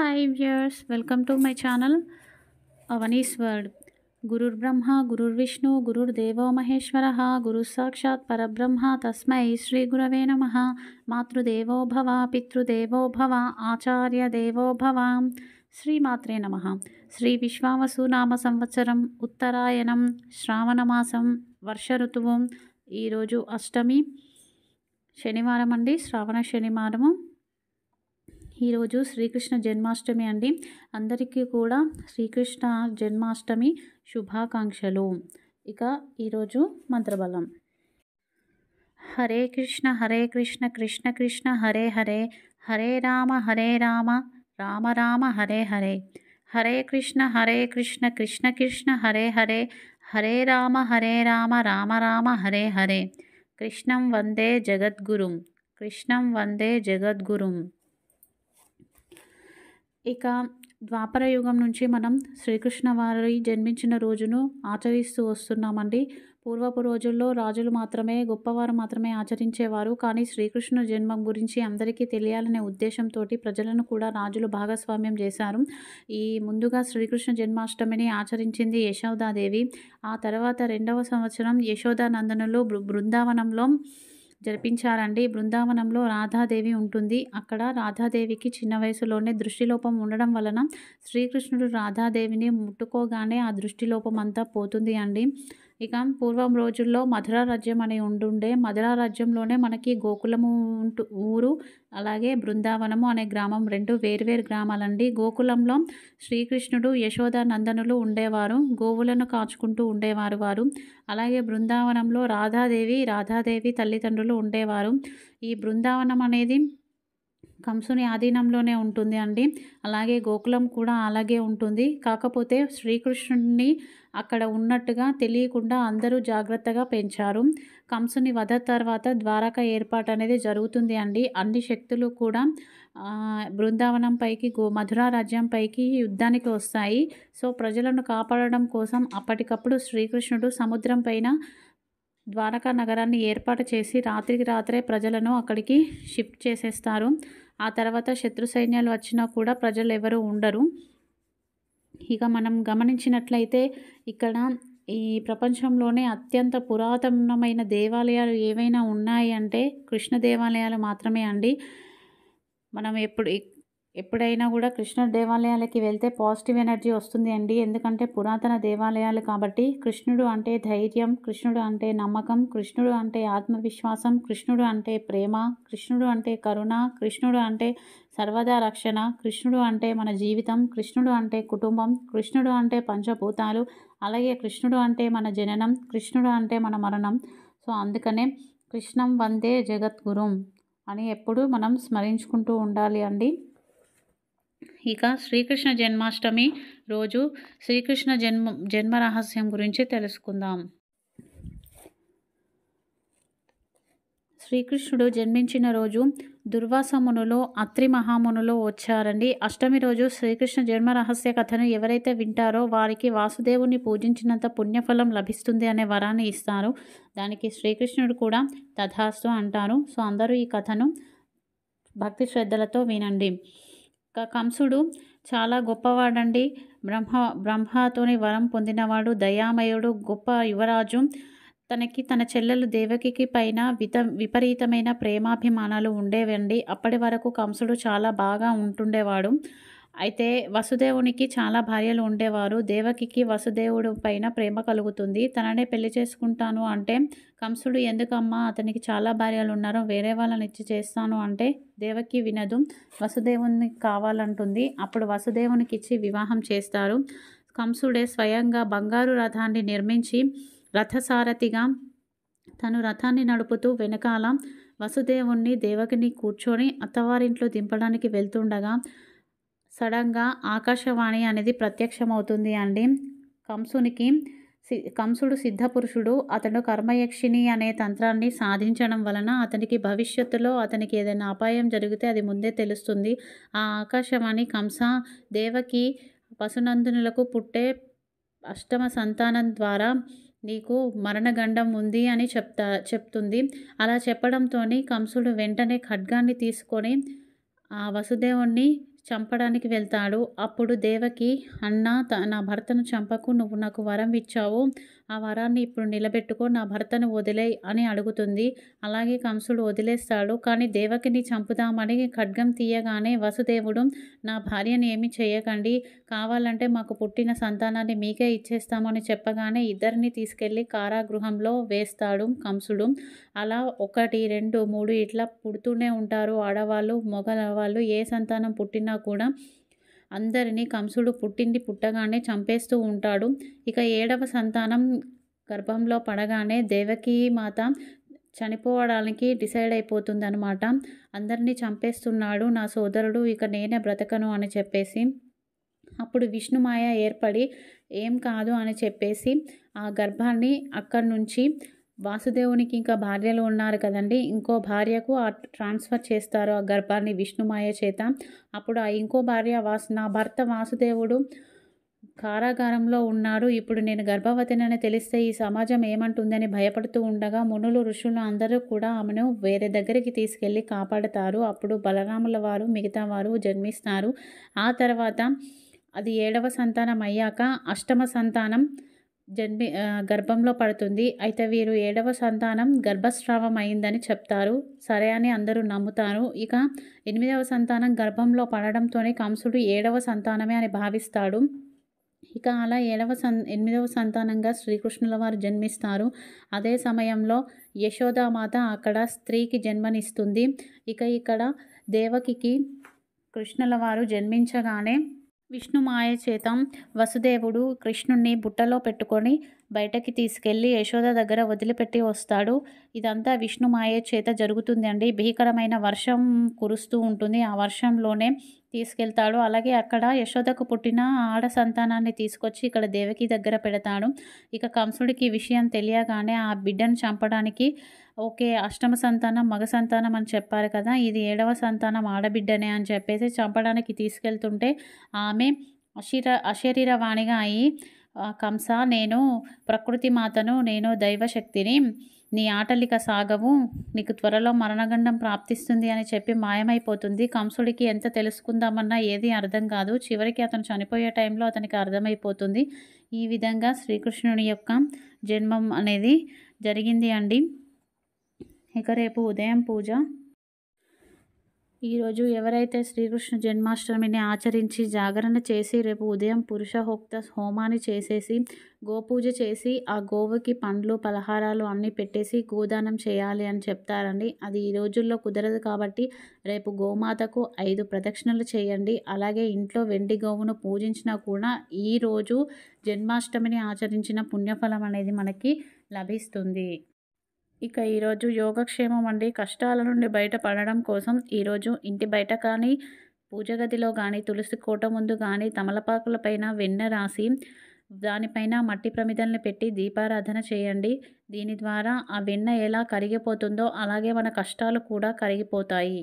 Hi viewers, welcome to my channel Avani's World. Gurur Brahma, Gurur Vishnu, Gurur Devo Maheshwaraha, Guru Sakshat Parabrahma, Tasmai Shri Gurave Namaha, Matru Devo Bhava, Pitru Devo Bhava, Acharya Devo Bhava, Sri Matre Namaha. Sri Vishwavasu Nama Samvatsaram, Uttarayanam, Shravanamasam, Varsha ఋతువు ఈరోజు అష్టమి శనివారం అండి. శ్రావణ శనివారము. ఈరోజు శ్రీకృష్ణ జన్మాష్టమి అండి. అందరికీ కూడా శ్రీకృష్ణ జన్మాష్టమి శుభాకాంక్షలు. ఇక ఈరోజు మంత్రబలం. హరే కృష్ణ కృష్ణ కృష్ణ హరే హరే, హరే రామ రామ రామ హరే హరే, హరే కృష్ణ కృష్ణ కృష్ణ హరే హరే, హరే రామ రామ రామ హరే హరే. కృష్ణం వందే జగద్గురుం, కృష్ణం వందే జగద్గురుం. ఇక ద్వాపర యుగం నుంచి మనం శ్రీకృష్ణ వారి జన్మించిన రోజును ఆచరిస్తూ వస్తున్నామండి. పూర్వపు రోజుల్లో రాజులు మాత్రమే, గొప్పవారు మాత్రమే ఆచరించేవారు. కానీ శ్రీకృష్ణ జన్మం గురించి అందరికీ తెలియాలనే ఉద్దేశంతో ప్రజలను కూడా రాజులు భాగస్వామ్యం చేశారు. ఈ ముందుగా శ్రీకృష్ణ జన్మాష్టమిని ఆచరించింది యశోదాదేవి. ఆ తర్వాత 2వ సంవత్సరం యశోదానందనులు బృందావనంలో జరిపించారండి. బృందావనంలో రాధాదేవి ఉంటుంది. అక్కడ రాధాదేవికి చిన్న వయసులోనే దృష్టిలోపం ఉండడం వలన శ్రీకృష్ణుడు రాధాదేవిని ముట్టుకోగానే ఆ దృష్టిలోపం అంతా పోతుంది అండి. ఇక పూర్వం రోజుల్లో మధుర రాజ్యం అని ఉండుండే. మధుర రాజ్యంలోనే మనకి గోకులము ఊరు, అలాగే బృందావనము అనే గ్రామం, 2 వేర్వేరు గ్రామాలండి. గోకులంలో శ్రీకృష్ణుడు నందనులు ఉండేవారు, గోవులను కాచుకుంటూ ఉండేవారు వారు. అలాగే బృందావనంలో రాధాదేవి తల్లిదండ్రులు ఉండేవారు. ఈ బృందావనం అనేది కంసుని ఆధీనంలోనే ఉంటుంది అండి. అలాగే గోకులం కూడా అలాగే ఉంటుంది. కాకపోతే శ్రీకృష్ణుడిని అక్కడ ఉన్నట్టుగా తెలియకుండా అందరూ జాగ్రత్తగా పెంచారు. కంసుని వధ తర్వాత ద్వారక ఏర్పాటు అనేది జరుగుతుంది అండి. అన్ని శక్తులు కూడా బృందావనం పైకి, మధురా రాజ్యం పైకి యుద్ధానికి వస్తాయి. సో ప్రజలను కాపాడడం కోసం అప్పటికప్పుడు శ్రీకృష్ణుడు సముద్రం పైన ద్వారకా నగరాన్ని ఏర్పాటు చేసి రాత్రికి రాత్రే ప్రజలను అక్కడికి షిఫ్ట్ చేసేస్తారు. ఆ తర్వాత శత్రు సైన్యాలు వచ్చినా కూడా ప్రజలు ఎవరు ఉండరు. ఇక మనం గమనించినట్లయితే ఇక్కడ ఈ ప్రపంచంలోనే అత్యంత పురాతనమైన దేవాలయాలు ఏవైనా ఉన్నాయి అంటే కృష్ణ దేవాలయాలు మాత్రమే అండి. మనం ఎప్పుడైనా కూడా కృష్ణ దేవాలయాలకి వెళ్తే పాజిటివ్ ఎనర్జీ వస్తుంది అండి. ఎందుకంటే పురాతన దేవాలయాలు కాబట్టి. కృష్ణుడు అంటే ధైర్యం, కృష్ణుడు అంటే నమ్మకం, కృష్ణుడు అంటే ఆత్మవిశ్వాసం, కృష్ణుడు అంటే ప్రేమ, కృష్ణుడు అంటే కరుణ, కృష్ణుడు అంటే సర్వదా రక్షణ, కృష్ణుడు అంటే మన జీవితం, కృష్ణుడు అంటే కుటుంబం, కృష్ణుడు అంటే పంచభూతాలు, అలాగే కృష్ణుడు అంటే మన జననం, కృష్ణుడు అంటే మన మరణం. సో అందుకనే కృష్ణం వందే జగద్గురుం అని ఎప్పుడు మనం స్మరించుకుంటూ ఉండాలి అండి. ఇక శ్రీకృష్ణ జన్మాష్టమి రోజు శ్రీకృష్ణ జన్మ రహస్యం గురించి తెలుసుకుందాం. శ్రీకృష్ణుడు జన్మించిన రోజు దుర్వాస మునులు, అత్రి మహామునులు వచ్చారండి. అష్టమి రోజు శ్రీకృష్ణ జన్మ రహస్య కథను ఎవరైతే వింటారో వారికి వాసుదేవుని పూజించినంత పుణ్యఫలం లభిస్తుంది అనే వరాన్ని ఇస్తారు. దానికి శ్రీకృష్ణుడు కూడా తథాస్తు అంటారు. సో అందరూ ఈ కథను భక్తి శ్రద్ధలతో వినండి. కంసుడు చాలా గొప్పవాడండి. బ్రహ్మతోని వరం పొందినవాడు, దయామయుడు, గొప్ప యువరాజు. తన చెల్లెలు దేవకికి పైన విపరీతమైన ప్రేమాభిమానాలు ఉండేవండి. అప్పటి వరకు కంసుడు చాలా బాగా ఉంటుండేవాడు. అయితే వసుదేవునికి చాలా భార్యలు ఉండేవారు. దేవకికి వసుదేవుడు పైన ప్రేమ కలుగుతుంది. తననే పెళ్లి చేసుకుంటాను అంటే కంసుడు ఎందుకమ్మా, అతనికి చాలా భార్యలు ఉన్నారు, వేరే వాళ్ళని ఇచ్చి చేస్తాను అంటే దేవకి వినదు, వసుదేవుని కావాలంటుంది. అప్పుడు వసుదేవునికి ఇచ్చి వివాహం చేస్తారు. కంసుడే స్వయంగా బంగారు రథాన్ని నిర్మించి రథసారథిగా తను రథాన్ని నడుపుతూ వెనకాల వసుదేవుణ్ణి దేవకిని కూర్చొని అత్తవారింట్లో దింపడానికి వెళ్తుండగా సడన్గా ఆకాశవాణి అనేది ప్రత్యక్షమవుతుంది అండి. కంసుడు సిద్ధపురుషుడు. అతడు కర్మయక్షిణి అనే తంత్రాన్ని సాధించడం వలన అతనికి భవిష్యత్తులో అతనికి ఏదైనా అపాయం జరిగితే అది ముందే తెలుస్తుంది. ఆ ఆకాశవాణి కంస, దేవకి, పశునందనులకు పుట్టే 8వ సంతానం ద్వారా నీకు మరణగండం ఉంది అని చెప్తుంది. అలా చెప్పడంతో కంసుడు వెంటనే ఖడ్గాన్ని తీసుకొని ఆ వసుదేవుణ్ణి చంపడానికి వెళ్తాడు. అప్పుడు దేవకి, అన్నా నా భర్తను చంపకు, నువ్వు నాకు వరం ఇచ్చావు, ఆ వరాన్ని ఇప్పుడు నిలబెట్టుకో, నా భర్తను వదిలేయ్ అని అడుగుతుంది. అలాగే కంసుడు వదిలేస్తాడు. కానీ దేవకిని చంపుదామని ఖడ్గం తీయగానే వసుదేవుడు, నా భార్యని ఏమీ చేయకండి, కావాలంటే మాకు పుట్టిన సంతానాన్ని మీకే ఇచ్చేస్తామని చెప్పగానే ఇద్దరిని తీసుకెళ్లి కారాగృహంలో వేస్తాడు కంసుడు. అలా 1, 2, 3 ఇట్లా పుడుతూనే ఉంటారు ఆడవాళ్ళు, మగవాళ్ళు. ఏ సంతానం పుట్టినా కూడా అందరినీ కంసుడు పుట్టగానే చంపేస్తూ ఉంటాడు. ఇక 7వ సంతానం గర్భంలో పడగానే దేవకీ మాత చనిపోవడానికి డిసైడ్ అయిపోతుందనమాట. అందరినీ చంపేస్తున్నాడు నా సోదరుడు, ఇక నేనే బ్రతకను అని చెప్పేసి. అప్పుడు విష్ణుమాయ ఏర్పడి ఏం కాదు అని చెప్పేసి ఆ గర్భాన్ని అక్కడి నుంచి వాసుదేవునికి ఇంకా భార్యలు ఉన్నారు కదండి, ఇంకో భార్యకు ట్రాన్స్ఫర్ చేస్తారు ఆ గర్భాన్ని విష్ణుమాయ చేత. అప్పుడు ఆ ఇంకో భార్య నా భర్త వాసుదేవుడు కారాగారంలో ఉన్నాడు, ఇప్పుడు నేను గర్భవతినని తెలిస్తే ఈ సమాజం ఏమంటుందని భయపడుతూ ఉండగా మునులు ఋషులు అందరూ కూడా ఆమెను వేరే దగ్గరికి తీసుకెళ్ళి కాపాడతారు. అప్పుడు బలరాముల వారు మిగతా వారు జన్మిస్తారు. ఆ తర్వాత అది 7వ సంతానం అయ్యాక 8వ సంతానం గర్భంలో పడుతుంది. అయితే వీరు 7వ సంతానం గర్భస్రావం అయిందని చెప్తారు. సరే అని అందరూ నమ్ముతారు. ఇక 8వ సంతానం గర్భంలో పడడంతోనే కంసుడు 7వ సంతానమే అని భావిస్తాడు. ఇక అలా 8వ సంతానంగా శ్రీకృష్ణుల వారు జన్మిస్తారు. అదే సమయంలో యశోదామాత అక్కడ స్త్రీకి జన్మనిస్తుంది. ఇక ఇక్కడ దేవకికి కృష్ణుల వారు జన్మించగానే విష్ణుమాయ చేత వసుదేవుడు కృష్ణుణ్ణి బుట్టలో పెట్టుకొని బయటకి తీసుకెళ్ళి యశోద దగ్గర వదిలిపెట్టి వస్తాడు. ఇదంతా విష్ణుమాయ చేత జరుగుతుంది అండి. భీకరమైన వర్షం కురుస్తూ ఉంటుంది. ఆ వర్షంలోనే తీసుకెళ్తాడు. అలాగే అక్కడ యశోదకు పుట్టిన ఆడ సంతానాన్ని తీసుకొచ్చి ఇక్కడ దేవకి దగ్గర పెడతాడు. ఇక కంసుడికి ఈ విషయం తెలియగానే ఆ బిడ్డను చంపడానికి, ఓకే 8వ సంతానం మగ సంతానం అని చెప్పారు కదా, ఇది 7వ సంతానం ఆడబిడ్డనే అని చెప్పేసి చంపడానికి తీసుకెళ్తుంటే ఆమె అశరీరవాణిగా అయి, కంస, నేను ప్రకృతి మాతను, నేను దైవశక్తిని, నీ ఆటలిక సాగవు, నీకు త్వరలో మరణగండం ప్రాప్తిస్తుంది అని చెప్పి మాయమైపోతుంది. కంసుడికి ఎంత తెలుసుకుందామన్నా ఏది అర్థం కాదు. చివరికి అతను చనిపోయే టైంలో అతనికి అర్థమైపోతుంది. ఈ విధంగా శ్రీకృష్ణుని యొక్క జన్మం అనేది జరిగింది అండి. ఇక రేపు ఉదయం పూజ. ఈరోజు ఎవరైతే శ్రీకృష్ణ జన్మాష్టమిని ఆచరించి జాగరణ చేసి రేపు ఉదయం పురుషహోక్త హోమాన్ని చేసేసి గోపూజ చేసి ఆ గోవుకి పండ్లు పలహారాలు అన్నీ పెట్టేసి గోదానం చేయాలి అని చెప్తారండి. అది ఈ రోజుల్లో కుదరదు కాబట్టి రేపు గోమాతకు 5 ప్రదక్షిణలు చేయండి. అలాగే ఇంట్లో వెండి గోవును పూజించినా కూడా ఈరోజు జన్మాష్టమిని ఆచరించిన పుణ్యఫలం అనేది మనకి లభిస్తుంది. ఇక ఈరోజు యోగక్షేమం అండి. కష్టాల నుండి బయటపడడం కోసం ఈరోజు ఇంటి బయట కానీ, పూజ గదిలో కానీ, తులసి కోట ముందు కానీ తమలపాకుల పైన వెన్న రాసి దానిపైన మట్టి ప్రమిదల్ని పెట్టి దీపారాధన చేయండి. దీని ద్వారా ఆ వెన్న ఎలా కరిగిపోతుందో అలాగే మన కష్టాలు కూడా కరిగిపోతాయి.